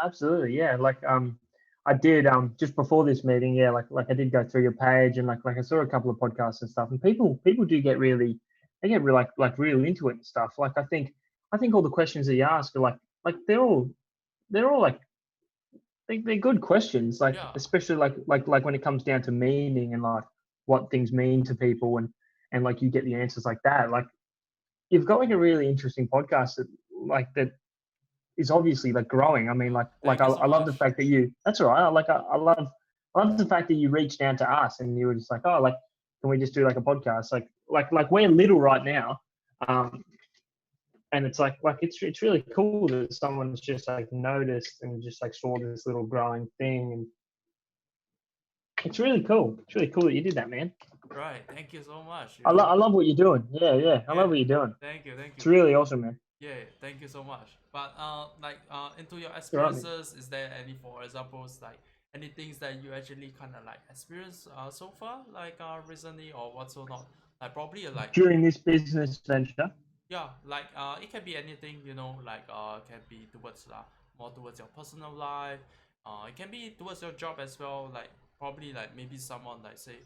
absolutely. Yeah, I did just before this meeting. Yeah, I did go through your page and I saw a couple of podcasts and stuff. And people do get really they get really real into it and stuff. I think all the questions that you ask are they're all they're good questions. Like Yeah, especially like when it comes down to meaning and like what things mean to people and like you get the answers like that. Like you've got like a really interesting podcast that is obviously like growing. I mean, thank you so I love the much. fact that you. That's all right. I love the fact that you reached out to us and you were just like, oh, like can we just do like a podcast? Like we're little right now, um, and it's it's really cool that someone's just like noticed and just like saw this little growing thing, and it's really cool. It's really cool that you did that, man. Right, thank you so much. I love what you're doing. Yeah, yeah, I love Yeah, what you're doing. thank It's you. really awesome, man. Yeah, thank you so much. But into your It's all right, man. experiences, is there any, for examples, like any things that you actually kind of like experienced so far, like recently or what so not? Like probably like During this business venture. yeah, like it can be anything, like can be towards more towards your personal life. It can be towards your job as well. Like probably like maybe someone like say,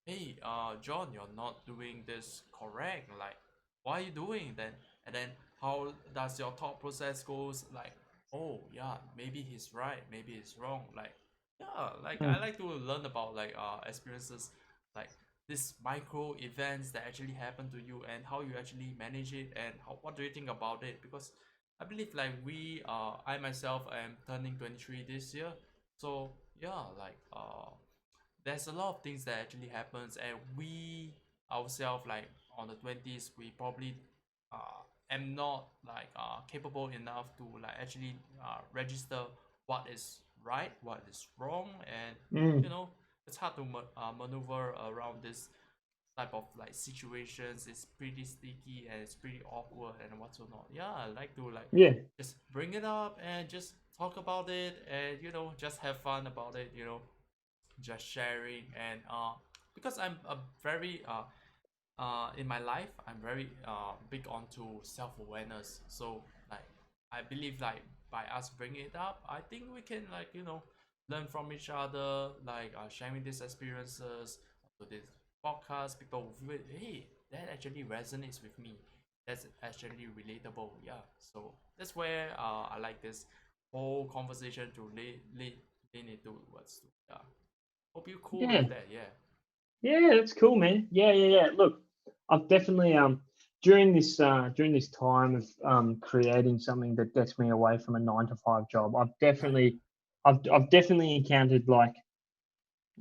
hey, John, you're not doing this correct. Like, why are you doing then? And then how does your thought process goes? Like, oh yeah, maybe he's right, maybe he's wrong. Like, yeah, like I Mm. like to learn about like experiences like these micro events that actually happen to you and how you actually manage it and what do you think about it, because I believe like I myself am turning 23 this year, so yeah, like there's a lot of things that actually happens, and we ourselves like on the 20s we probably am not like capable enough to like actually register what is right, what is wrong, and you Mm. know it's hard to maneuver around this type of like situations. It's pretty sticky and it's pretty awkward and what's not. Yeah, I like to like Yeah. just bring it up and just talk about it and just have fun about it, just sharing. And because I'm a very in my life I'm very big onto self-awareness, so like I believe like by us bringing it up, I think we can like learn from each other, like sharing these experiences to this podcast. People will feel, hey, that actually resonates with me, that's actually relatable. Yeah, so that's where I like this whole conversation to lean into towards. Yeah, hope you're cool Yeah. with that. Yeah. Yeah, that's cool, man. Yeah, yeah, yeah. Look, I've definitely during this time of creating something that gets me away from a 9 to 5 job, Right. I've definitely encountered like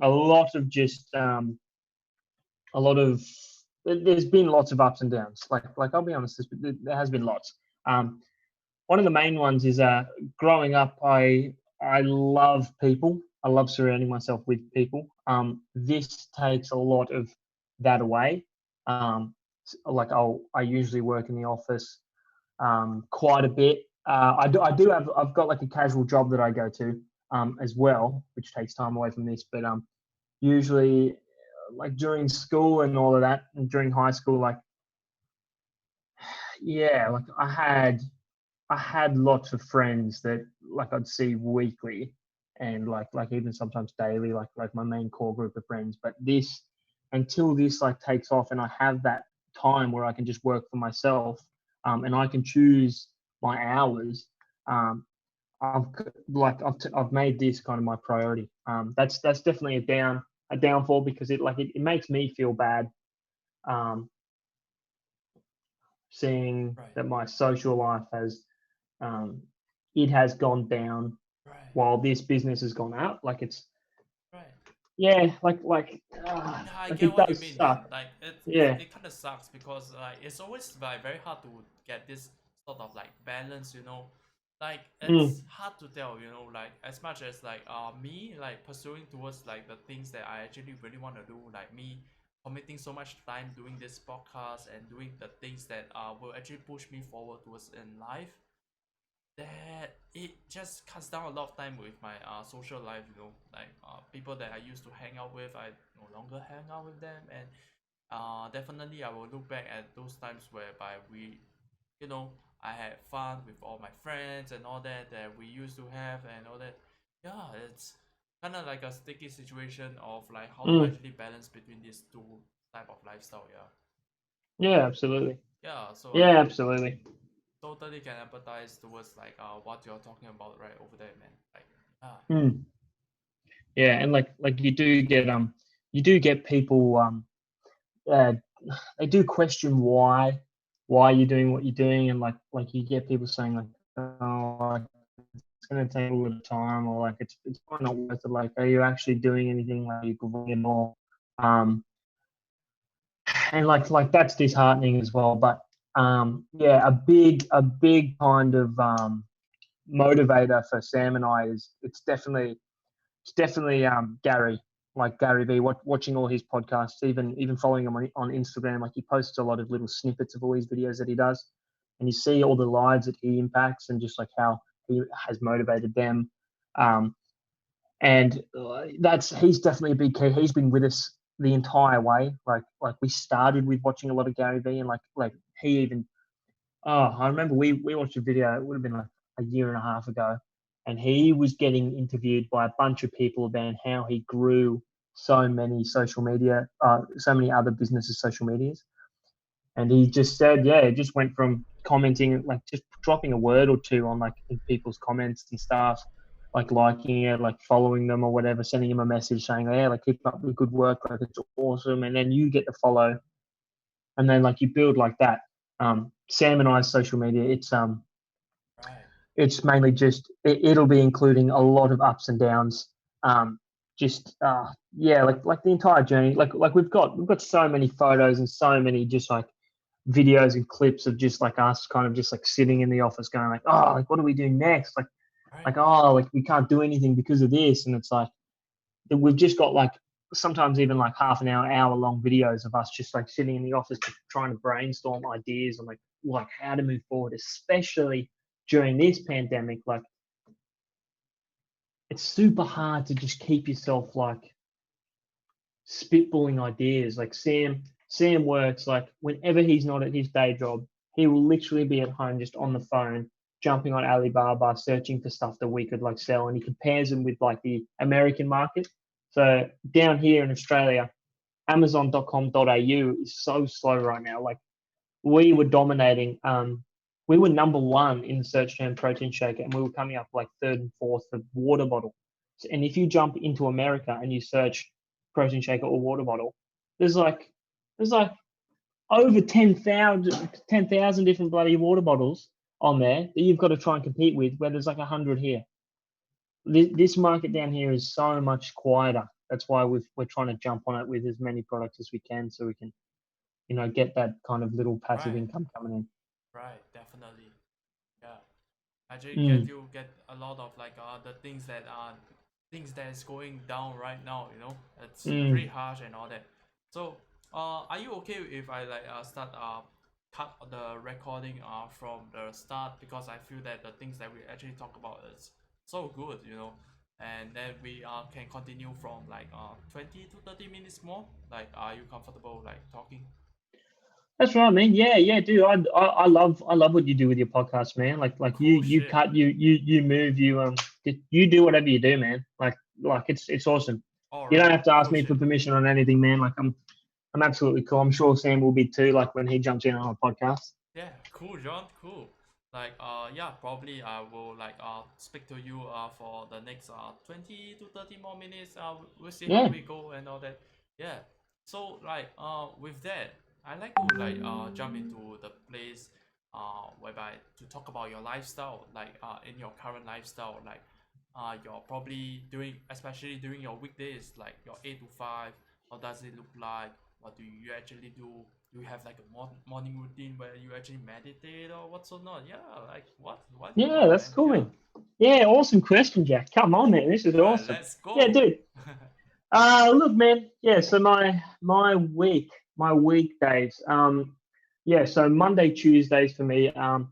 a lot of just a lot of there's been lots of ups and downs. Like I'll be honest, there has been lots. Um, One of the main ones is growing up. I love people. I love surrounding myself with people. This takes a lot of that away. I usually work in the office quite a bit. I've got like a casual job that I go to as well, which takes time away from this. But usually like during school and all of that, and during high school, like yeah, like I had lots of friends that like I'd see weekly and like even sometimes daily, like my main core group of friends. But this until this like takes off and I have that time where I can just work for myself and I can choose my hours. Um, I've made this kind of my priority. That's definitely a downfall because it makes me feel bad um, seeing Right. that my social life has um, it has gone down Right. while this business has gone up. Right. Yeah, Yeah, I like get it what you does mean, man. suck. Like Yeah. it kind of sucks because like it's always like very hard to get this sort of like balance, Like it's Mm, hard to tell, like as much as like me like pursuing towards like the things that I actually really want to do, like me committing so much time doing this podcast and doing the things that will actually push me forward towards in life, that it just cuts down a lot of time with my social life, like people that I used to hang out with, I no longer hang out with them. And definitely I will look back at those times whereby we, you know I had fun with all my friends and all that that we used to have and all that. Yeah, it's kind of like a sticky situation of like how to Mm. actually balance between these two type of lifestyle. Yeah, Yeah, absolutely. yeah. So I Yeah, can absolutely. totally can empathize towards like what you're talking about right over there, man. Like, ah, Mm. Yeah, and like you do get people uh they do question why you're doing what you're doing, and like you get people saying like, oh, like, it's gonna take a lot of time, or like it's probably not worth it. Like, are you actually doing anything? Like, are you growing at all? Um, and like that's disheartening as well. But yeah, a big kind of motivator for Sam and I is it's definitely Gary, like Gary V. Watching all his podcasts, even following him on Instagram. Like he posts a lot of little snippets of all his videos that he does, and you see all the lives that he impacts and just like how he has motivated them. Um, and that's he's definitely a big key. He's been with us the entire way. Like we started with watching a lot of Gary V, and like he even I remember we watched a video. It would have been like a year and a half ago, and he was getting interviewed by a bunch of people about how he grew so many social media, so many other businesses' social medias, and he just said, yeah, it just went from commenting, like just dropping a word or two on like in people's comments and stuff, like liking it, like following them or whatever, sending him a message saying, yeah, like keep up the good work, like it's awesome, and then you get the follow, and then like you build like that. Sam and I's social media, right, it's mainly just it'll be including a lot of ups and downs. Just yeah, like the entire journey. Like we've got so many photos and so many just like videos and clips of just like us kind of just like sitting in the office going like, oh, like what do we do next? right, Like oh, like we can't do anything because of this, and it's like we've just got like sometimes even like half an hour long videos of us just like sitting in the office trying to brainstorm ideas on like how to move forward, especially during this pandemic. Like it's super hard to just keep yourself like spitballing ideas. Like Sam works like whenever he's not at his day job, he will literally be at home just on the phone, jumping on Alibaba, searching for stuff that we could like sell, and he compares them with like the American market. So down here in Australia, Amazon.com.au is so slow right now. Like we were dominating. We were number one in the search term protein shake, and we were coming up like third and fourth for water bottle. So, and if you jump into America and you search protein shaker or water bottle, there's like there's like over 10,000 different bloody water bottles on there that you've got to try and compete with, where there's like 100 here. This market down here is so much quieter. That's why we're trying to jump on it with as many products as we can, so we can get that kind of little passive right, income coming right. Definitely. Yeah. Actually, in. get a lot of like the things that is going down right now. You know, it's pretty Mm. harsh and all that. So, are you okay if I like start cut the recording from the start, because I feel that the things that we actually talk about is so good, you know, and then we can continue from like 20 to 30 minutes more. Like, are you comfortable like talking? That's right, man. Yeah, yeah, dude. I love what you do with your podcast, man. Like you Cool you shit. cut, you move, you do whatever you do, man. Like it's awesome. All You don't right. have to ask Cool me for shit. permission on anything, man. Like I'm absolutely cool. I'm sure Sam will be too. Like when he jumps in on a podcast. Yeah, cool, John. Cool. Like, yeah, probably I will like speak to you for the next 20 to 30 more minutes. We'll see how Yeah. we go and all that. Yeah. So like with that, I like to like jump into the place whereby to talk about your lifestyle, like in your current lifestyle, like you're probably doing, especially during your weekdays, like your 8 to 5. How does it look like? What do you actually do? Do you have like a morning routine where you actually meditate or what's or not? Yeah, like what you Yeah, want, that's man? cool, Yeah. man. Yeah, awesome question, Jack. Come on, man. This is Yeah, awesome. let's Yeah, go. dude. Look, man. Yeah, so my weekdays. Yeah, so Monday, Tuesdays for me,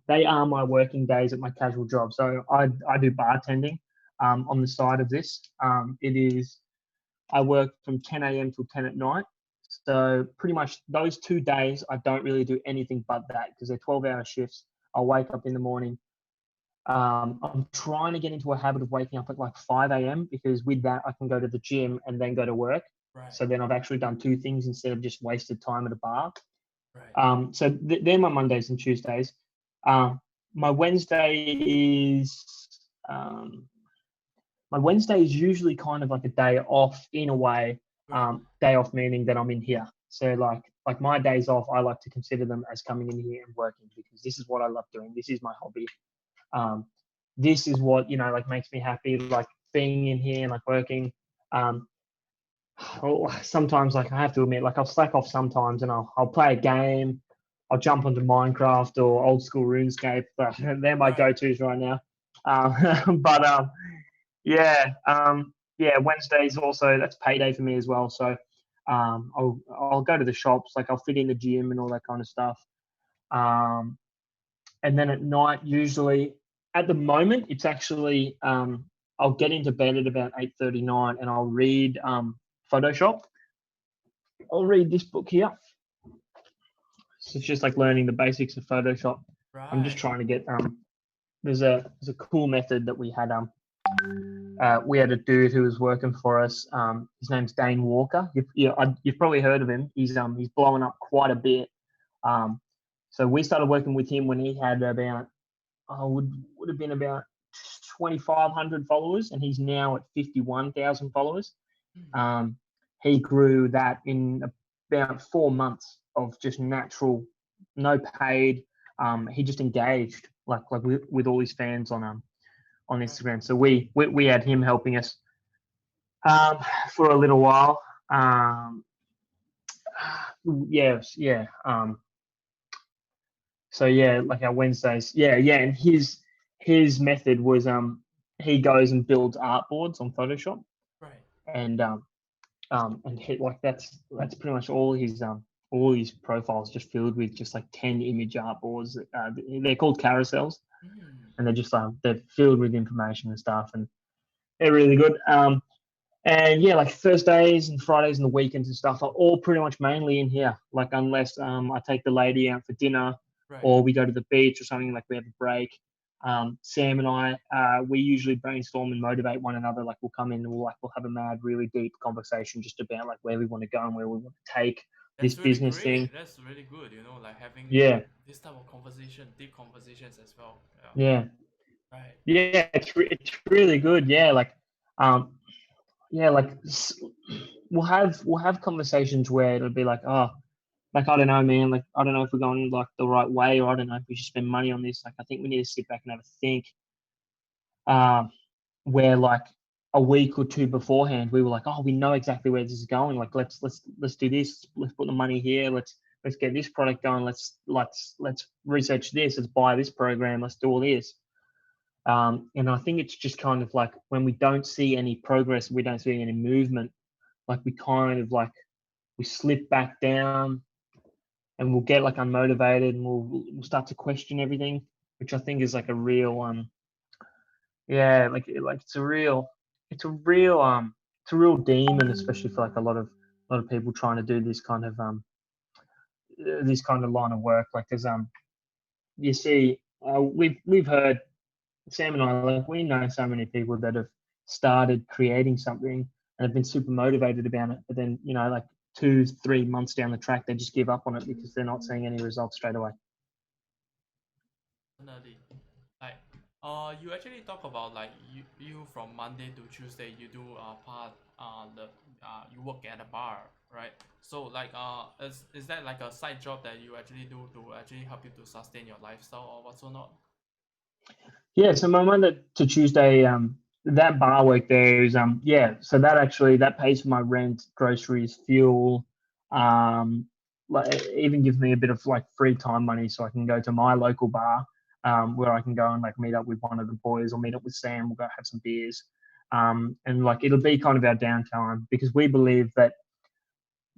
they are my working days at my casual job. So I do bartending, on the side of this. It is I work from 10 a.m. till 10 at night. So pretty much those 2 days, I don't really do anything but that because they're 12-hour shifts. I'll wake up in the morning. I'm trying to get into a habit of waking up at like 5 a.m. because with that I can go to the gym and then go to work. Right. So then I've actually done two things instead of just wasted time at a bar. Right. So they're my Mondays and Tuesdays. Um, my Wednesday is um, my Wednesday is usually kind of like a day off in a way. Great. Day off meaning that I'm in here. So like my days off, I like to consider them as coming in here and working because this is what I love doing. This is my hobby. Um, this is what like makes me happy. Like being in here and like working. Um, Sometimes like I have to admit, like I'll slack off sometimes and I'll play a game. I'll jump onto Minecraft or old school RuneScape. But they're my Right. go-tos right now. But yeah, Wednesdays also that's payday for me as well. So I'll go to the shops, like I'll fit in the gym and all that kind of stuff. Um, and then at night, usually at the moment, it's actually I'll get into bed at about 8:39 and I'll read Photoshop. I'll read this book here. So it's just like learning the basics of Photoshop. I'm just Right. trying to get there's a cool method that we had a dude who was working for us. His name's Dane Walker. You've probably heard of him. He's blowing up quite a bit. Um, so we started working with him when he had about would have been about 2,500 followers, and he's now at 51,000 followers. Mm. Um, he grew that in about 4 months of just natural, no paid. He just engaged like with all his fans on Right. Instagram. So we had him helping us um, for a little while. Yes, yeah. So yeah, like our Wednesdays, yeah, and his method was he goes and builds art boards on Photoshop, Right. and hit like that's pretty much all his profiles just filled with just like 10 image art boards. They're called carousels, Mm. and they're filled with information and stuff, and they're really good. And yeah, like Thursdays and Fridays and the weekends and stuff are all pretty much mainly in here. Like unless I take the lady out for dinner Right. or we go to the beach or something, like we have a break. Sam and I, we usually brainstorm and motivate one another. Like we'll come in and we'll have a mad, really deep conversation just about like where we want to go and where we want to take this That's really business thing. great. That's really good. Like having Yeah, this type of conversation, deep conversations as well. Yeah. yeah, Right. yeah. It's really good. Um, yeah, we'll have conversations where it'll be like, oh, like I don't know, man. Like I don't know if we're going like the right way, or I don't know if we should spend money on this. Like I think we need to sit back and have a think. Um, where like a week or two beforehand, we were like, oh, we know exactly where this is going. Like let's do this. Let's put the money here. Let's get this product going. Let's research this. Let's buy this program. Let's do all this. And I think it's just kind of like when we don't see any progress, we don't see any movement. Like we kind of like we slip back down and we'll get like unmotivated and we'll start to question everything, which I think is like a real yeah, like it's a real demon, especially for like a lot of people trying to do this kind of line of work. Like there's you see we've heard Sam and I, like we know so many people that have started creating something and have been super motivated about it, but then like 2-3 months down the track they just give up on it because they're not seeing any results straight away. Definitely. Like, you actually talk about like you from Monday to Tuesday you do part the you work at a bar, right? So like is that like a side job that you actually do to actually help you to sustain your lifestyle or what's or not? Yeah, so my Monday to Tuesday, that bar work there is yeah, so that pays for my rent, groceries, fuel, like it even gives me a bit of like free time money so I can go to my local bar, where I can go and like meet up with one of the boys or meet up with Sam, we'll go have some beers. And like it'll be kind of our downtime because we believe that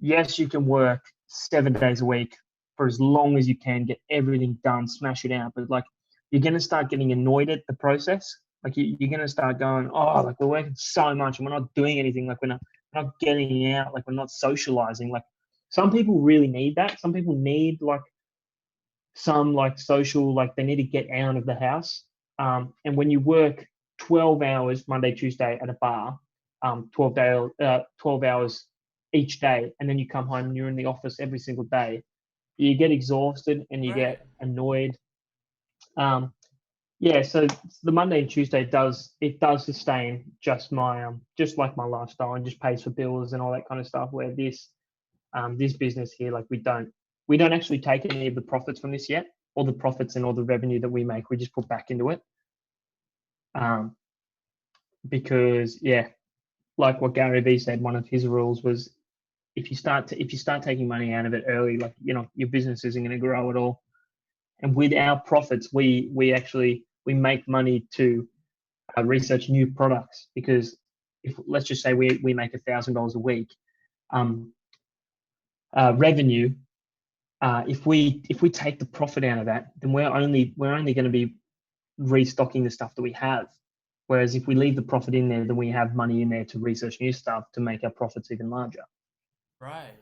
yes, you can work 7 days a week for as long as you can, get everything done, smash it out. But like, you're going to start getting annoyed at the process. Like, you're going to start going, oh, like we're working so much and we're not doing anything. Like, we're not getting out. Like, we're not socializing. Like, some people really need that. Some people need like some like social, like they need to get out of the house. And when you work 12 hours Monday, Tuesday at a bar, 12 hours each day, and then you come home and you're in the office every single day, you get exhausted and you Right. get annoyed. Um, yeah, so the Monday and Tuesday does sustain just my just like my lifestyle and just pays for bills and all that kind of stuff. Where this business here, like we don't actually take any of the profits from this yet. All the profits and all the revenue that we make, we just put back into it. Um, because yeah, like what Gary Vee said, one of his rules was if you start taking money out of it early, like your business isn't going to grow at all. And with our profits, we make money to research new products because if let's just say we make $1,000 a week um, revenue, if we take the profit out of that, then we're only going to be restocking the stuff that we have. Whereas if we leave the profit in there, then we have money in there to research new stuff to make our profits even larger. Right.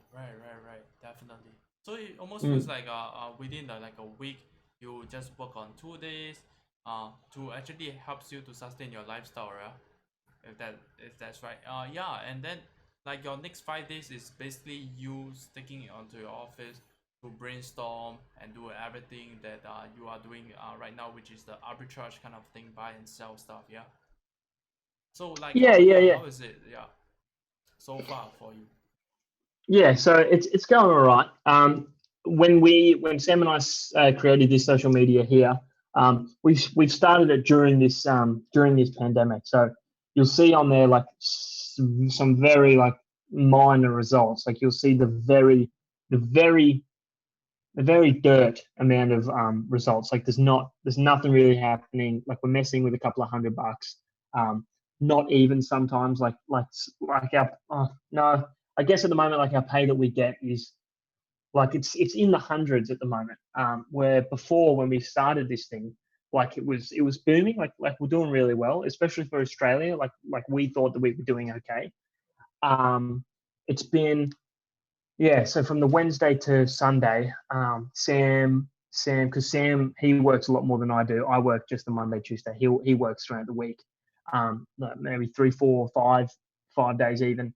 Definitely. So it almost feels Mm. like within like a week, you just work on 2 days, to actually helps you to sustain your lifestyle, right? If that's right. Yeah, and then like your next 5 days is basically you sticking it onto your office to brainstorm and do everything that you are doing right now, which is the arbitrage kind of thing, buy and sell stuff. Yeah. So like Yeah, how yeah, yeah yeah. how is it yeah so far for you? Yeah, so it's going all right. When Sam and I created this social media here, we've started it during this pandemic. So you'll see on there like some very like minor results. Like you'll see the very the very dirt amount of results. Like there's nothing really happening. Like we're messing with a couple of $100. Um, Not even sometimes like our no. I guess at the moment like our pay that we get is like it's in the hundreds at the moment. Where before when we started this thing, like it was booming. Like we're doing really well, especially for Australia. Like we thought that we were doing okay. Um, it's been yeah, so from the Wednesday to Sunday, because Sam he works a lot more than I do. I work just the Monday, Tuesday. He works throughout the week, like maybe 3, 4, 5 days even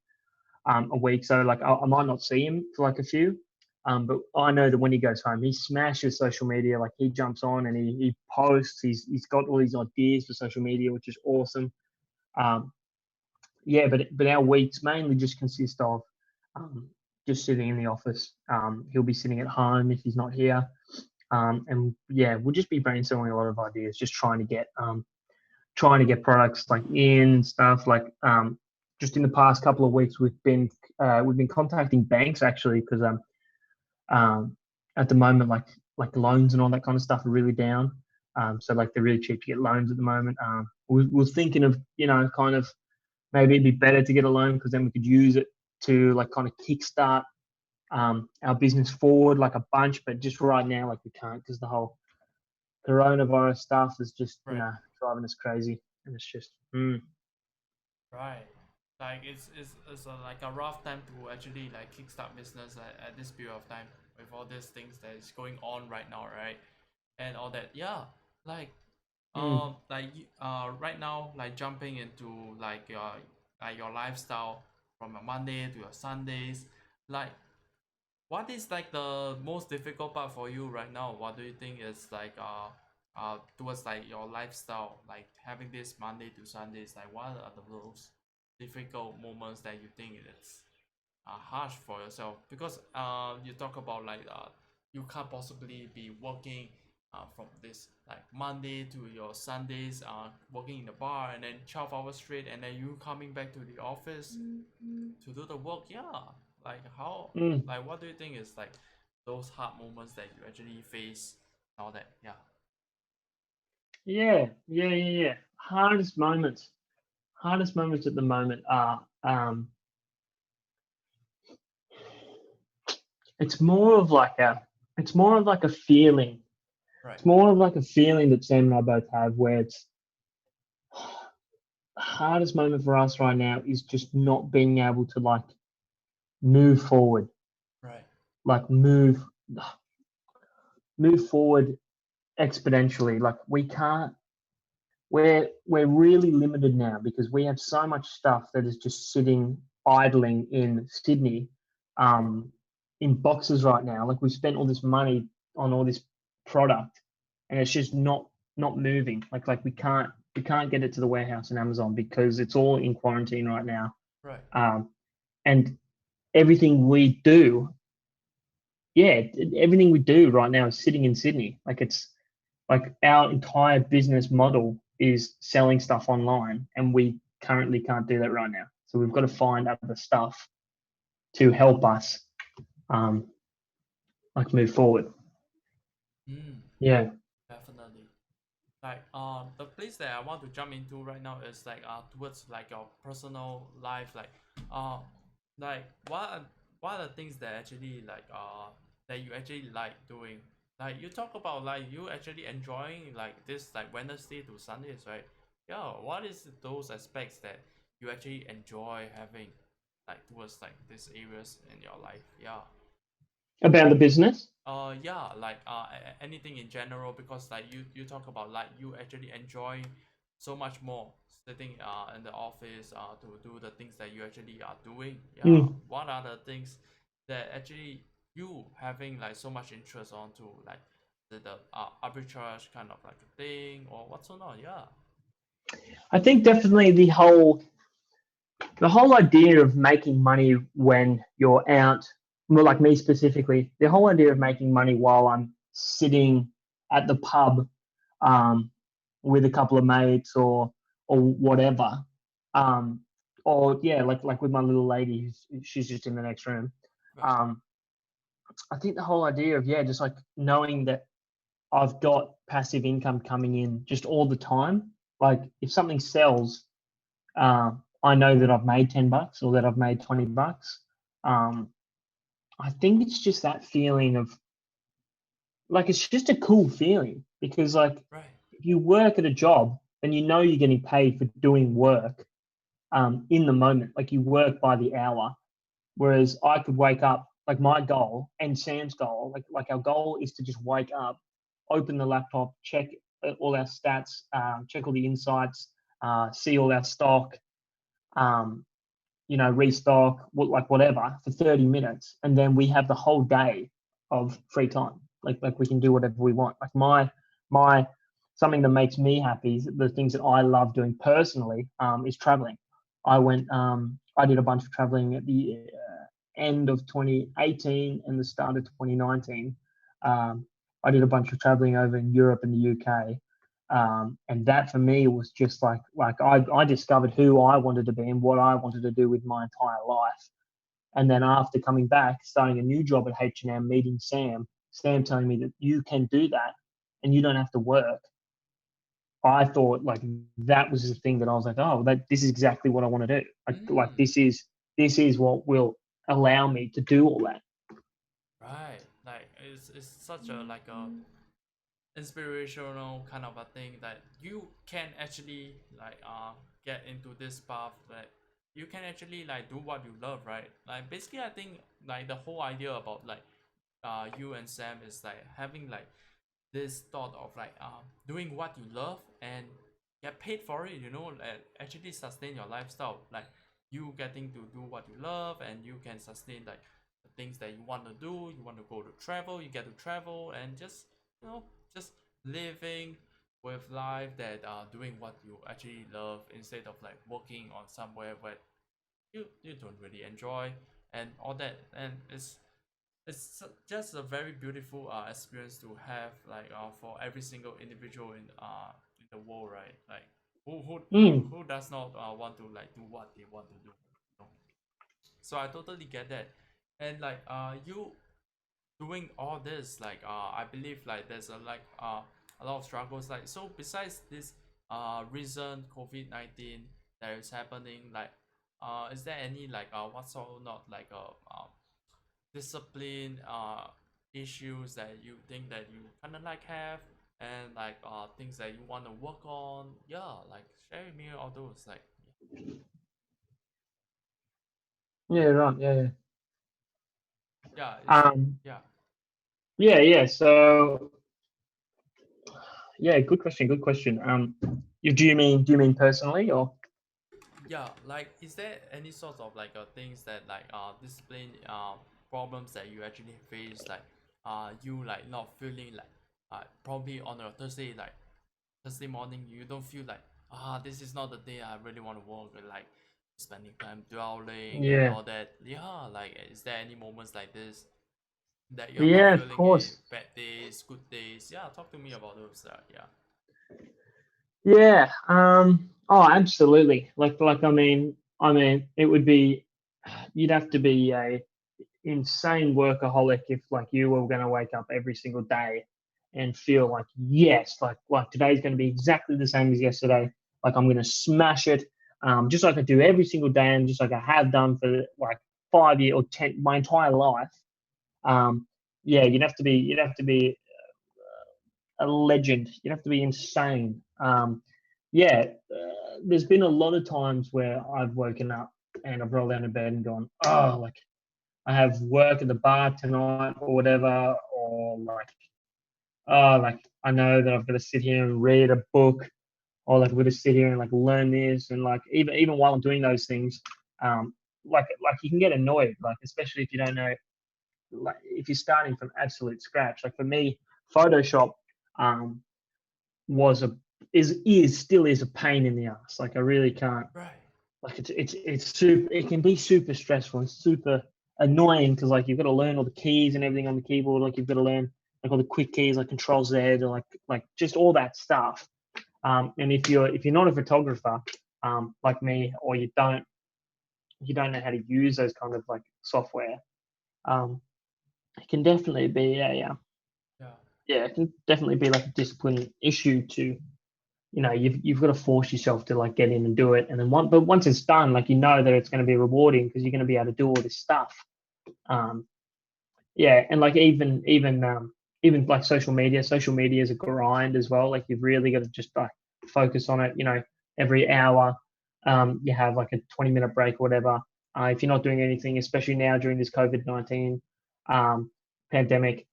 a week. So like I might not see him for like a few, but I know that when he goes home, he smashes social media. Like he jumps on and he posts. He's got all these ideas for social media, which is awesome. Um, yeah, but our weeks mainly just consist of um, just sitting in the office. He'll be sitting at home if he's not here, and yeah, we'll just be brainstorming a lot of ideas, just trying to get products like in stuff. Like just in the past couple of weeks, we've been contacting banks actually because um, at the moment like loans and all that kind of stuff are really down. So like they're really cheap to get loans at the moment. We're thinking of kind of maybe it'd be better to get a loan because then we could use it to like kind of kickstart our business forward like a bunch. But just right now, like we can't because the whole coronavirus stuff is just Right. driving us crazy, and it's just Right. Like it's like a rough time to actually like kickstart business at this period of time with all these things that is going on right now, right? And all that. Yeah. Like mm, right now, like jumping into like your lifestyle from a Monday to your Sundays, like what is like the most difficult part for you right now? What do you think is like towards like your lifestyle, like having this Monday to Sundays, like what are the most difficult moments that you think it's harsh for yourself? Because you talk about like you can't possibly be working from this like Monday to your Sundays, working in the bar and then 12 hours straight, and then you coming back to the office to do the work. Yeah, like how, mm, like what do you think is like those hard moments that you actually face and all that? Yeah. yeah. Hardest moments at the moment are it's more of like a it's more of like a feeling. Right. It's more of like a feeling that Sam and I both have where it's hardest moment for us right now is just not being able to like move forward, Right. like move. move forward exponentially. Like we can't. We're really limited now because we have so much stuff that is just sitting idling in Sydney, um, in boxes right now. Like we spent all this money on all this product, and it's just not moving. Like we can't get it to the warehouse in Amazon because it's all in quarantine right now. Right. Um, and everything we do, yeah, everything we do right now is sitting in Sydney. Like our entire business model is selling stuff online, and we currently can't do that right now. So we've got to find other stuff to help us, um, like move forward. Mm, Yeah. definitely. Like the place that I want to jump into right now is like towards like your personal life, uh like what are the things that actually that you actually like doing. Like you talk about like you actually enjoying like this like Wednesday to Sundays, right? Yeah, what is those aspects that you actually enjoy having like towards like these areas in your life? Yeah. About the business. Yeah, like anything in general, because like you talk about like you actually enjoy so much more sitting in the office to do the things that you actually are doing. Yeah, Mm. what are the things that actually you having like so much interest onto, like the arbitrage kind of like a thing or what's so not? Yeah. I think definitely the whole idea of making money when you're out, well, like me specifically, the whole idea of making money while I'm sitting at the pub, um, with a couple of mates or whatever, um, or yeah, like with my little lady, she's just in the next room. Right. Um, I think the whole idea of, yeah, just like knowing that I've got passive income coming in just all the time. Like if something sells, I know that I've made $10 or that I've made $20. Um, I think it's just that feeling of, like, it's just a cool feeling because like Right. if you work at a job, then you know you're getting paid for doing work, in the moment. Like you work by the hour. Whereas I could wake up, like my goal and Sam's goal, like our goal is to just wake up, open the laptop, check all our stats, check all the insights, see all our stock, um, restock, like whatever for 30 minutes. And then we have the whole day of free time. Like we can do whatever we want. Like my something that makes me happy, the things that I love doing personally, is traveling. I did a bunch of traveling at the end of 2018 and the start of 2019. Um, I did a bunch of traveling over in Europe and the UK, and that for me was just like I discovered who I wanted to be and what I wanted to do with my entire life. And then after coming back, starting a new job at H&M, meeting Sam telling me that you can do that and you don't have to work. I thought like that was the thing that I was like, oh, that this is exactly what I want to do. Like Mm. this is what will allow me to do all that. Right. Like it's such a like a inspirational kind of a thing that you can actually get into this path, that you can actually like do what you love, right? Like basically I think like the whole idea about like you and Sam is like having like this thought of like doing what you love and get paid for it, like actually sustain your lifestyle, like you getting to do what you love and you can sustain like the things that you want to do. You want to go to travel, you get to travel and just you know just living with life, that doing what you actually love instead of like working on somewhere where you don't really enjoy and all that. And just a very beautiful experience to have, like for every single individual in the world, right? Like Mm. who does not want to like do what they want to do, you know? So I totally get that. And like you doing all this, like I believe like there's a lot of struggles, like so besides this recent COVID-19 that is happening, like is there any like what's all not like discipline issues that you think that you kind of like have, and like things that you want to work on? Yeah, like share with me all those, like Yeah, right. Yeah, yeah. yeah, it's Um, yeah. Yeah, yeah. So yeah, good question. Good question. Do you mean personally or? Yeah, like is there any sort of like things that like discipline problems that you actually face, like you like not feeling like probably on a Thursday morning you don't feel like this is not the day I really want to work, like spending time dwelling and Yeah, all that. Yeah, like is there any moments like this that you're not yeah, of feeling it? course. Bad days, good days? Yeah, talk to me about those. Yeah. Yeah. Oh, absolutely. Like I mean, it would be you'd have to be a insane workaholic if like you were going to wake up every single day and feel like yes, like today's going to be exactly the same as yesterday. Like I'm going to smash it, just like I do every single day, and just like I have done for like 5 years or ten my entire life. Um, yeah, you'd have to be a legend. You'd have to be insane. Yeah, there's been a lot of times where I've woken up and I've rolled out of bed and gone, oh, like I have work at the bar tonight or whatever, or like, oh, like I know that I've got to sit here and read a book, or like I've got to sit here and like learn this, and like even while I'm doing those things, like you can get annoyed, like especially if you don't know, like if you're starting from absolute scratch. Like for me, Photoshop um, was a is still is a pain in the ass. Like I really can't Right. like it's super it can be super stressful and super annoying because like you've got to learn all the keys and everything on the keyboard, like you've got to learn like all the quick keys like control Z or like just all that stuff. And if you're not a photographer like me, or you don't know how to use those kind of like software, um it can definitely be a Yeah. yeah, it can definitely be like a discipline issue to, you've got to force yourself to like get in and do it, and then once it's done, like you know that it's going to be rewarding because you're going to be able to do all this stuff. um yeah, and like even like social media is a grind as well. Like you've really got to just like focus on it, every hour. You have like a 20-minute break or whatever, if you're not doing anything, especially now during this COVID-19 um pandemic.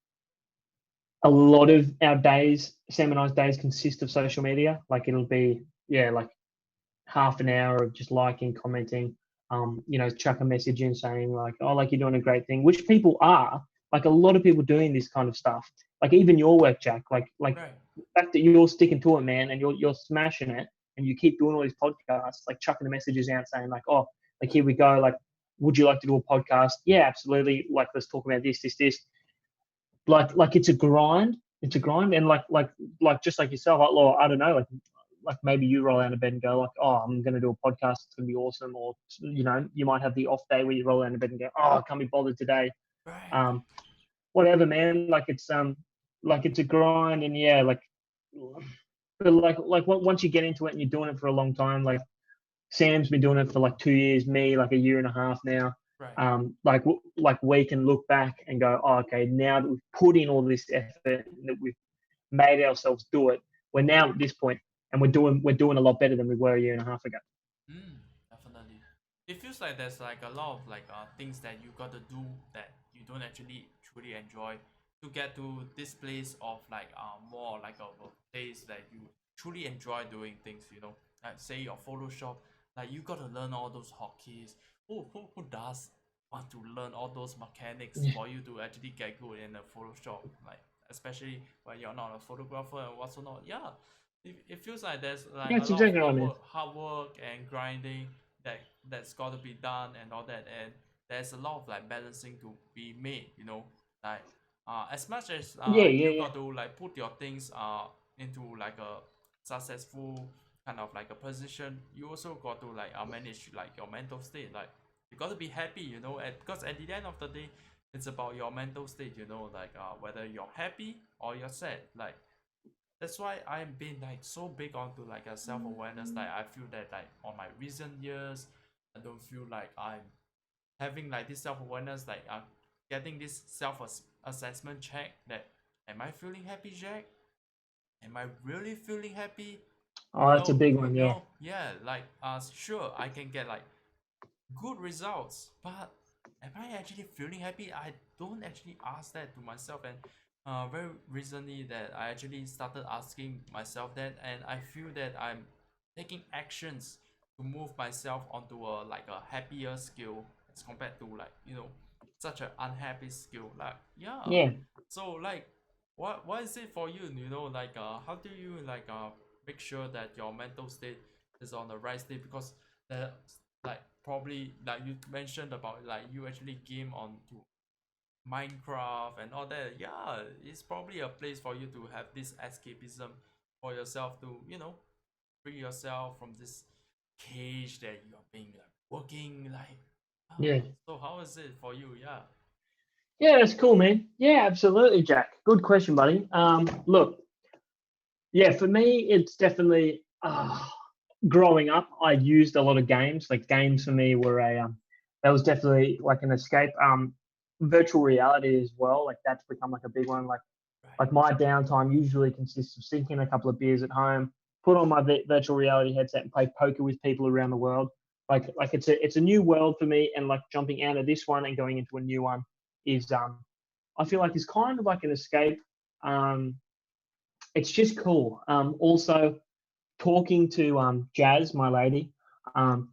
A lot of our days, Sam days, consist of social media. Like it'll be, yeah, like half an hour of just liking, commenting, chuck a message in saying like, oh, like you're doing a great thing, which people are. Like a lot of people doing this kind of stuff. Like even your work, Jack. Like Right. the fact that you're sticking to it, man, and you're smashing it, and you keep doing all these podcasts, like chucking the messages out saying like, oh, like here we go, like, would you like to do a podcast? Yeah, absolutely. Like let's talk about this. Like it's a grind. It's a grind, and like just like yourself, I don't know, like maybe you roll out of bed and go like, oh, I'm going to do a podcast. It's going to be awesome. Or you might have the off day where you roll out of bed and go, oh, I can't be bothered today. Right. Um, Whatever, man. Like it's a grind, and yeah, like, but like once you get into it and you're doing it for a long time, like Sam's been doing it for like 2 years, me like a year and a half now. Right. Like we can look back and go, oh, okay, now that we've put in all this effort and that we've made ourselves do it, we're now at this point, and we're doing a lot better than we were a year and a half ago. Definitely. It feels like there's like a lot of like things that you got to do that you don't actually truly enjoy to get to this place of like more like a place that you truly enjoy doing things. Like say your Photoshop, like you got to learn all those hotkeys. Who does want to learn all those mechanics Yeah, for you to actually get good in the Photoshop? Like especially when you're not a photographer and what's not. Yeah, it feels like there's like a that's lot of exactly right, man. hard work and grinding that's got to be done and all that, and there's a lot of like balancing to be made, like as much as Yeah, yeah, you yeah. got to like put your things into like a successful kind of like a position, you also got to like manage like your mental state, like you got to be happy, because at the end of the day it's about your mental state, like whether you're happy or you're sad, like that's why I've been like so big onto like a self-awareness. Like I feel that like on my recent years, I don't feel like I'm having like this self-awareness, like getting this self-assessment check that am I feeling happy, Jack? Am I really feeling happy? Oh, that's a big one. Yeah, Yeah, like sure I can get like good results, but am I actually feeling happy? I don't actually ask that to myself, and very recently that I actually started asking myself that, and I feel that I'm taking actions to move myself onto a like a happier skill as compared to like such an unhappy skill. Like yeah, Yeah, so like what is it for you? Like how do you like make sure that your mental state is on the right state? Because that like probably like you mentioned about like you actually game on to Minecraft and all that, yeah, it's probably a place for you to have this escapism for yourself to, free yourself from this cage that you are being like working like. yeah, So how is it for you? Yeah. yeah. That's cool, man. Yeah, absolutely, Jack. Good question, buddy. Look, yeah, for me, it's definitely growing up. I used a lot of games. Like games for me were a that was definitely like an escape. Virtual reality as well. Like that's become like a big one. Right. Like my downtime usually consists of sinking a couple of beers at home, put on my virtual reality headset, and play poker with people around the world. Like it's a new world for me, and like jumping out of this one and going into a new one is I feel like it's kind of like an escape. Um, it's just cool. Also talking to Jazz, my lady. Um,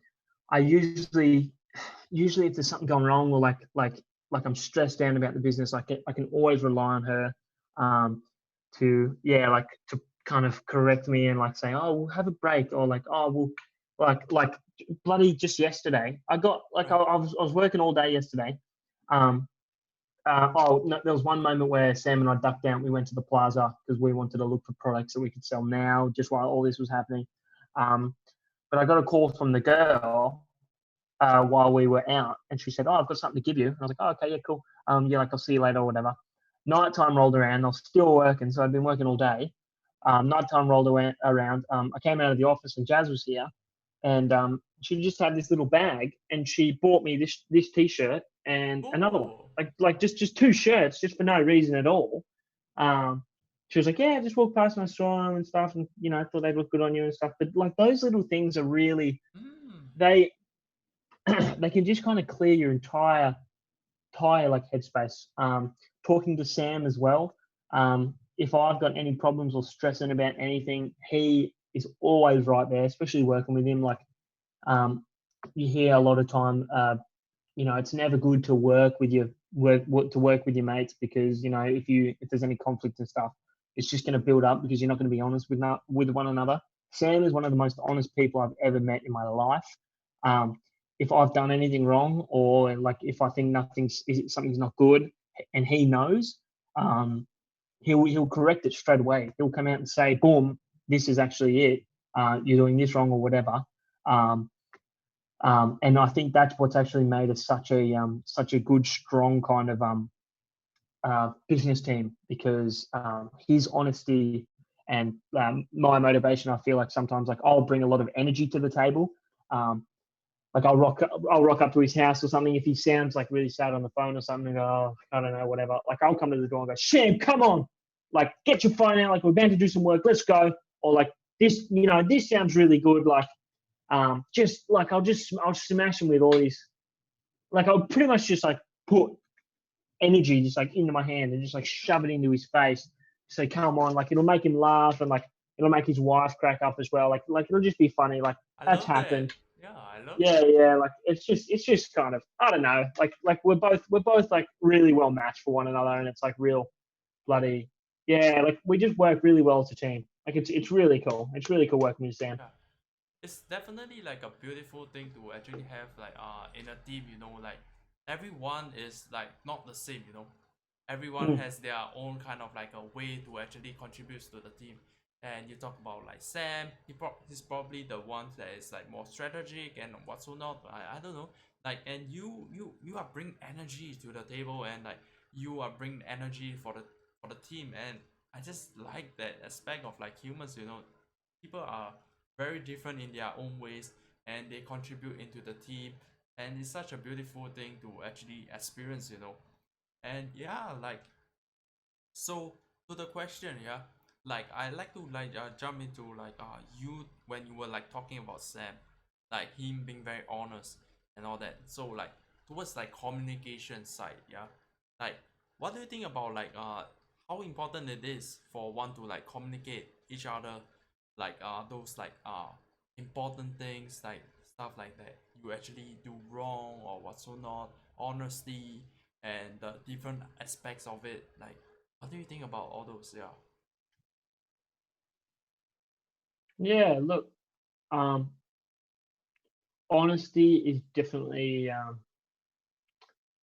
I usually if there's something going wrong or like I'm stressed down about the business, I can always rely on her to like to kind of correct me and like say, oh, we'll have a break, or like, oh, we'll like bloody just yesterday I got like Right. I was working all day yesterday. um oh no, there was one moment where Sam and I ducked out. We went to the plaza because we wanted to look for products that we could sell now, just while all this was happening. um but I got a call from the girl while we were out, and she said, "Oh, I've got something to give you." And I was like, "Oh, okay, yeah, cool. Yeah, like I'll see you later or whatever." Nighttime rolled around. I was still working, so I'd been working all day. Nighttime rolled around. I came out of the office and Jazz was here, and she just had this little bag, and she bought me this t-shirt and another one, Oh. like just two shirts, just for no reason at all. Um, she was like, "Yeah, I just walked past and I saw them and stuff, and I thought they'd look good on you and stuff." But like those little things are really Mm. they they can just kind of clear your entire like headspace. Talking to Sam as well. If I've got any problems or stressing about anything, he is always right there. Especially working with him, like um, you hear a lot of time. It's never good to work with your mates, because if there's any conflict and stuff, it's just going to build up because you're not going to be honest with one another. Sam is one of the most honest people I've ever met in my life. Um, if I've done anything wrong, or like if I think something's not good, and he knows, um, he'll correct it straight away. He'll come out and say, "Boom, this is actually it. You're doing this wrong or whatever." Um, and I think that's what's actually made us such a good, strong kind of business team, because his honesty and my motivation. I feel like sometimes like I'll bring a lot of energy to the table. Um, like I'll rock up to his house or something if he sounds like really sad on the phone or something. And go, oh, I don't know, whatever. Like I'll come to the door and go, Sham, come on, like get your phone out. Like we're about to do some work. Let's go. Or like this sounds really good. Like just like I'll smash him with all these. Like I'll pretty much just like put energy just like into my hand and just like shove it into his face. So come on, like it'll make him laugh, and like it'll make his wife crack up as well. Like it'll just be funny. Like I that's love that. happened. Yeah, I love Yeah, that. yeah. Like it's just kind of, I don't know. Like we're both like really well matched for one another, and it's like real bloody, yeah. Like we just work really well as a team. Like it's really cool. It's really cool working with Sam. Yeah. It's definitely like a beautiful thing to actually have like in a team, like everyone is like not the same, everyone Mm. has their own kind of like a way to actually contribute to the team. And you talk about like Sam, he's probably the one that is like more strategic and what's so not. I don't know. Like, and you are bringing energy to the table, and like you are bringing energy for the team. And I just like that aspect of like humans. People are very different in their own ways, and they contribute into the team. And it's such a beautiful thing to actually experience. And yeah, like, so to the question, yeah, like I like to like jump into like you when you were like talking about Sam, like him being very honest and all that. So like towards like communication side, yeah, like what do you think about like how important it is for one to like communicate each other, like those like important things, like stuff like that you actually do wrong or what so not, honesty and the different aspects of it. Like, what do you think about all those? Yeah. Yeah, look, um, honesty is definitely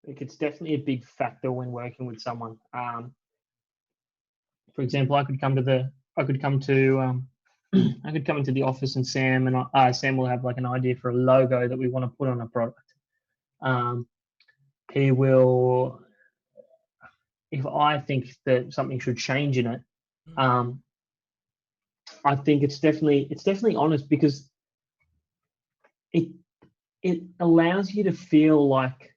like it's definitely a big factor when working with someone. For example, I could come to I could come into the office and Sam will have like an idea for a logo that we want to put on a product. Um, he will, if I think that something should change in it, Mm, um, I think it's definitely honest because it it allows you to feel like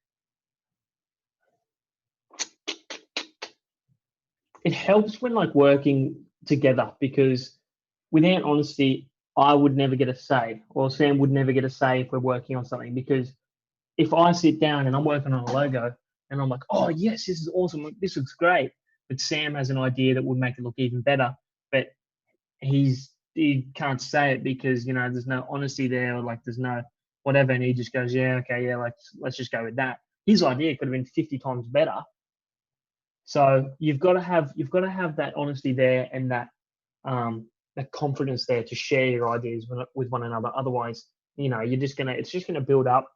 it helps when like working together because without honesty, I would never get a say, or Sam would never get a say if we're working on something. Because if I sit down and I'm working on a logo and I'm like, oh yes, this is awesome, this looks great, but Sam has an idea that would make it look even better, but he can't say it because there's no honesty there, or like there's no whatever, and he just goes, yeah, okay, yeah, like let's just go with that. His idea could have been 50 times better. So you've got to have that honesty there and that confidence there to share your ideas with one another. Otherwise, it's just gonna build up,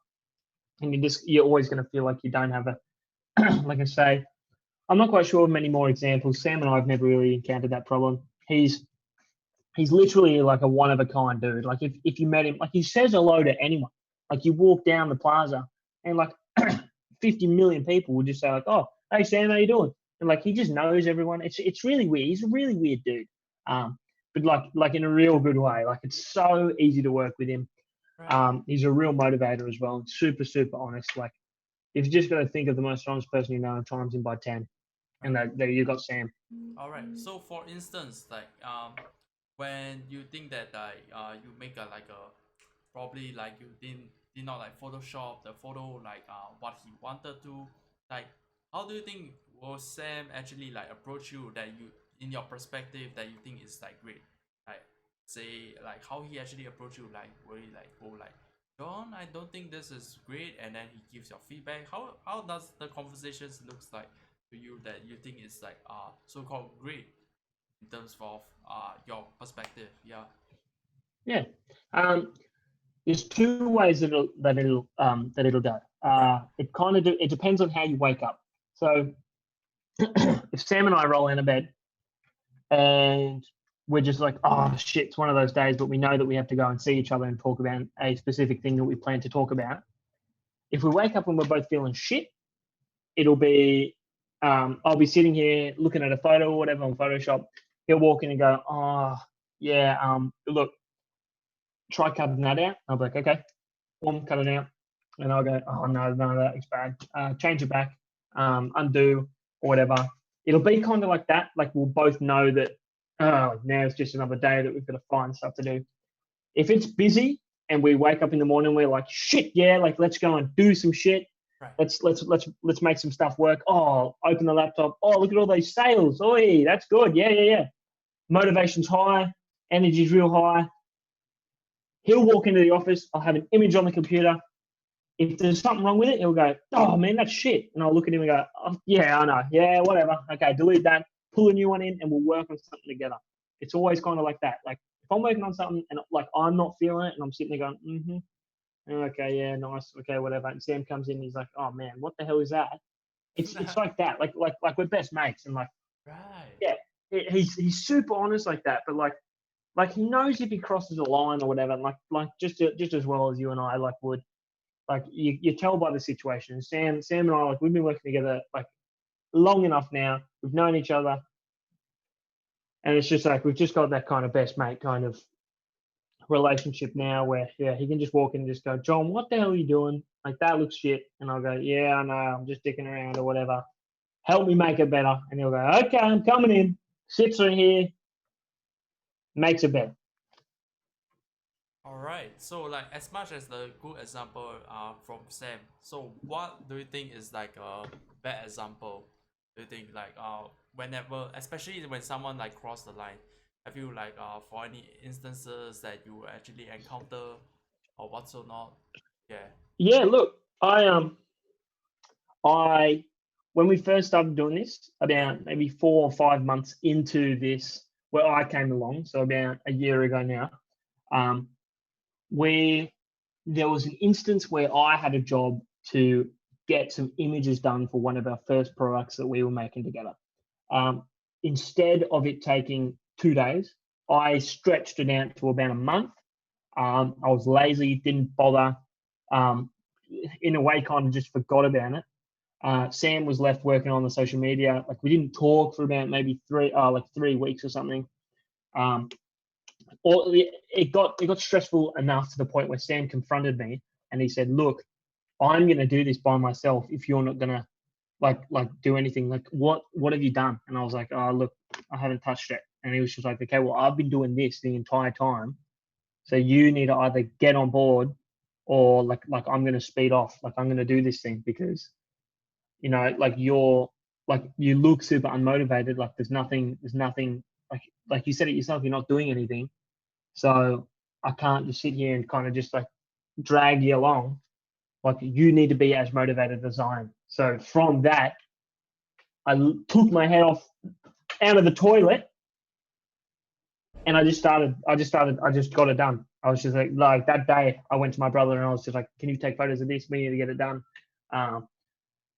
and you're always gonna feel like you don't have a like I say. I'm not quite sure of many more examples. Sam and I have never really encountered that problem. He's literally like a one of a kind dude. Like if you met him, like he says hello to anyone. Like you walk down the plaza and like 50 million people would just say like, "Oh, hey Sam, how you doing?" And like he just knows everyone. It's really weird. He's a really weird dude. Um, but like in a real good way. Like it's so easy to work with him. right. He's a real motivator as well. Super super honest. Like if you just got to think of the most honest person you know and times him by 10, and Right. there you got Sam. All right. So for instance, like when you think that like you make a like a probably like you did not like Photoshop the photo like what he wanted to, like how do you think will Sam actually like approach you that you in your perspective that you think is like great, like say like how he actually approach you, like will he like go like John, I don't think this is great, and then he gives your feedback. How does the conversations looks like to you that you think is like so called great in terms of your perspective? Yeah. Yeah. Um, there's two ways that it'll go. Right. It depends on how you wake up. So if Sam and I roll in a bed and we're just like, oh shit, it's one of those days, but we know that we have to go and see each other and talk about a specific thing that we plan to talk about. If we wake up and we're both feeling shit, it'll be I'll be sitting here looking at a photo or whatever on Photoshop. He'll walk in and go, oh yeah, look, try cutting that out. I'll be like, okay, cut it out. And I'll go, oh no, no, that looks bad. Change it back, undo or whatever. It'll be kind of like that. Like we'll both know that now it's just another day that we've got to find stuff to do. If it's busy and we wake up in the morning, we're like, shit, yeah, like let's go and do some shit. Right. Let's make some stuff work. Oh, open the laptop. Oh, look at all those sales. Oh, that's good. Yeah, yeah, yeah. Motivation's high, energy's real high. He'll walk into the office. I'll have an image on the computer. If there's something wrong with it, he'll go, "Oh man, that's shit," and I'll look at him and go, oh, "Yeah, I know. Yeah, whatever. Okay, delete that. Pull a new one in, and we'll work on something together." It's always kind of like that. Like if I'm working on something and like I'm not feeling it, and I'm sitting there going, okay, yeah, nice, okay, whatever." And Sam comes in, and he's like, "Oh man, what the hell is that?" It's like that. Like we're best mates, and like Right. yeah, he's super honest like that, but like he knows if he crosses a line or whatever, like just as well as you and I like would. Like you tell by the situation. Sam and I, like we've been working together like long enough now. We've known each other, and it's just like we've just got that kind of best mate kind of relationship now, where yeah, he can just walk in and just go, "John, what the hell are you doing? Like that looks shit," and I'll go, "Yeah, I know, I'm just dicking around or whatever. Help me make it better." And he'll go, "Okay, I'm coming in." Sits in here, makes it better. All right. So like as much as the good example from Sam, so what do you think is like a bad example? Do you think like whenever, especially when someone like cross the line, have you like for any instances that you actually encounter or what's or not? Yeah. Yeah, look, I when we first started doing this, Yeah. about maybe 4 or 5 months into this, where I came along, so about a year ago now, um, where there was an instance where I had a job to get some images done for one of our first products that we were making together. Um, Instead of it taking 2 days, I stretched it out to about a month. I was lazy, didn't bother. Um, in a way, kind of just forgot about it. Sam was left working on the social media. Like we didn't talk for about maybe like 3 weeks or something. Um, or it got stressful enough to the point where Sam confronted me and he said, "Look, I'm going to do this by myself if you're not going to like do anything. Like what have you done?" And I was like, "Oh, look, I haven't touched it." And he was just like, "Okay, well, I've been doing this the entire time, so you need to either get on board or like I'm going to speed off. Like I'm going to do this thing because like you look super unmotivated. Like there's nothing like you said it yourself. You're not doing anything, so I can't just sit here and kind of just like drag you along. Like you need to be as motivated as I am." So from that, took my head off out of the toilet and I just got it done. I was just like that day I went to my brother and I was just like, "Can you take photos of this? We need to get it done." Um,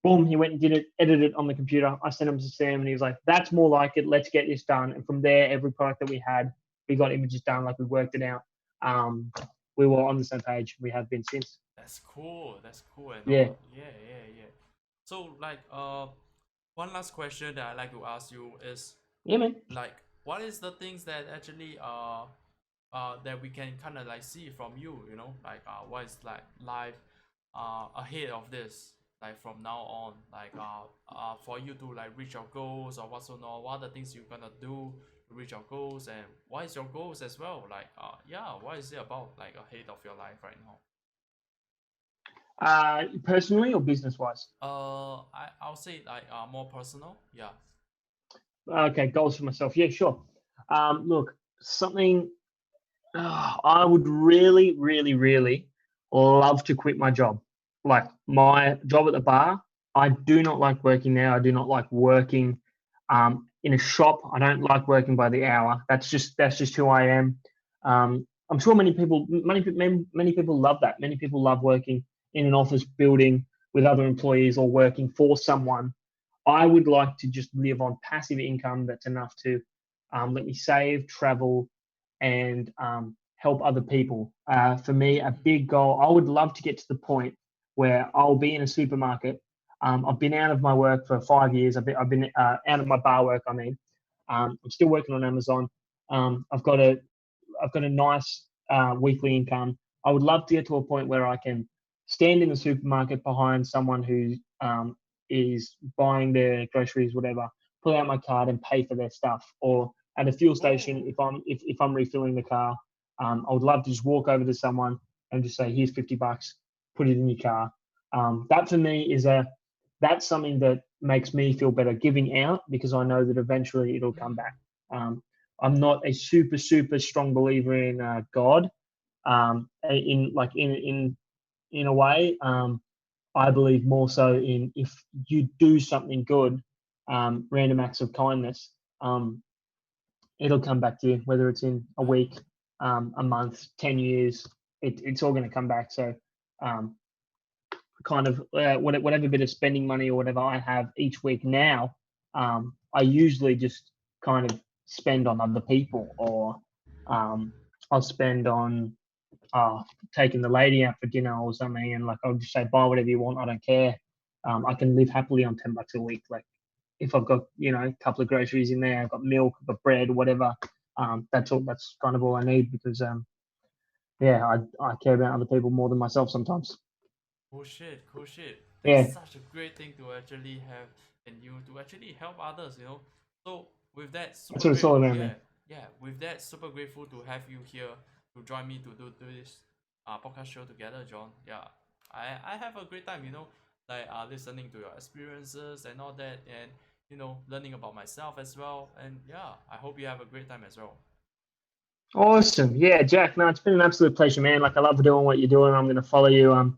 Boom, he went and did it, edited it on the computer. I sent him to Sam and he was like, "That's more like it. Let's get this done." And from there, every product that we had, we got images done, like we worked it out. Um, we were on the same page. We have been since. That's cool. That's cool and Yeah. all. Yeah, yeah, yeah. So like one last question that I like to ask you is Yeah, man. like what is the things that actually that we can kind of like see from you, you know, like what is like life ahead of this, like from now on, like for you to like reach your goals or what's on, what are the things you're gonna do to reach your goals, and what is your goals as well, like yeah, what is it about like ahead of your life right now? Personally or business wise? I'll say like more personal, yeah. Okay, goals for myself. Yeah, sure. Look, something I would really, really, really love to quit my job. Like my job at the bar, I do not like working there. I do not like working in a shop. I don't like working by the hour. That's just who I am. I'm sure many people love that. Many people love working in an office building with other employees or working for someone. I would like to just live on passive income that's enough to let me save, travel, and help other people. For me, a big goal, I would love to get to the point where I'll be in a supermarket. I've been out of my work for 5 years. I've been out of my bar work. I mean, I'm still working on Amazon. I've got a nice weekly income. I would love to get to a point where I can stand in the supermarket behind someone who is buying their groceries, whatever, pull out my card and pay for their stuff. Or at a fuel station, Oh, if I'm refilling the car, I would love to just walk over to someone and just say, "Here's $50, put it in your car." That for me that's something that makes me feel better giving out because I know that eventually it'll come back. Um, I'm not a super super strong believer in God. In a way, I believe more so in if you do something good, random acts of kindness, it'll come back to you. Whether it's in a week, a month, 10 years, it's all going to come back. So, um, kind of whatever bit of spending money or whatever I have each week now, I usually just kind of spend on other people or um, I'll spend on uh, taking the lady out for dinner or something, and like I'll just say buy whatever you want. I don't care. I can live happily on $10 a week. Like if I've got a couple of groceries in there, I've got milk, I've got bread, whatever. That's all. That's kind of all I need because yeah, I care about other people more than myself sometimes. cool shit, cool shit. That's Yeah, such a great thing to actually have and you to actually help others, you know. So with that, that's super what it's all grateful, around, yeah, man. yeah. With that, super grateful to have you here to join me to do this podcast show together, John. Yeah, I have a great time, you know, like listening to your experiences and all that, and learning about myself as well. And yeah, I hope you have a great time as well. Awesome. Yeah, Jack. No, it's been an absolute pleasure, man. Like I love doing what you're doing. I'm gonna follow you. All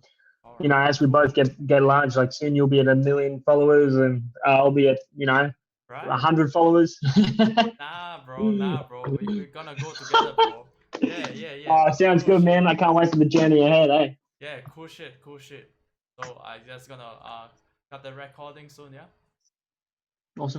right. As we both get large, like soon you'll be at 1 million followers, and I'll be at 100 followers. Nah, bro. We're gonna go together, bro. Yeah, yeah, yeah. Oh, sounds Cool good, shit. man. I can't wait for the journey ahead, eh? Yeah, cool shit, cool shit. So I just gonna cut the recording soon, yeah?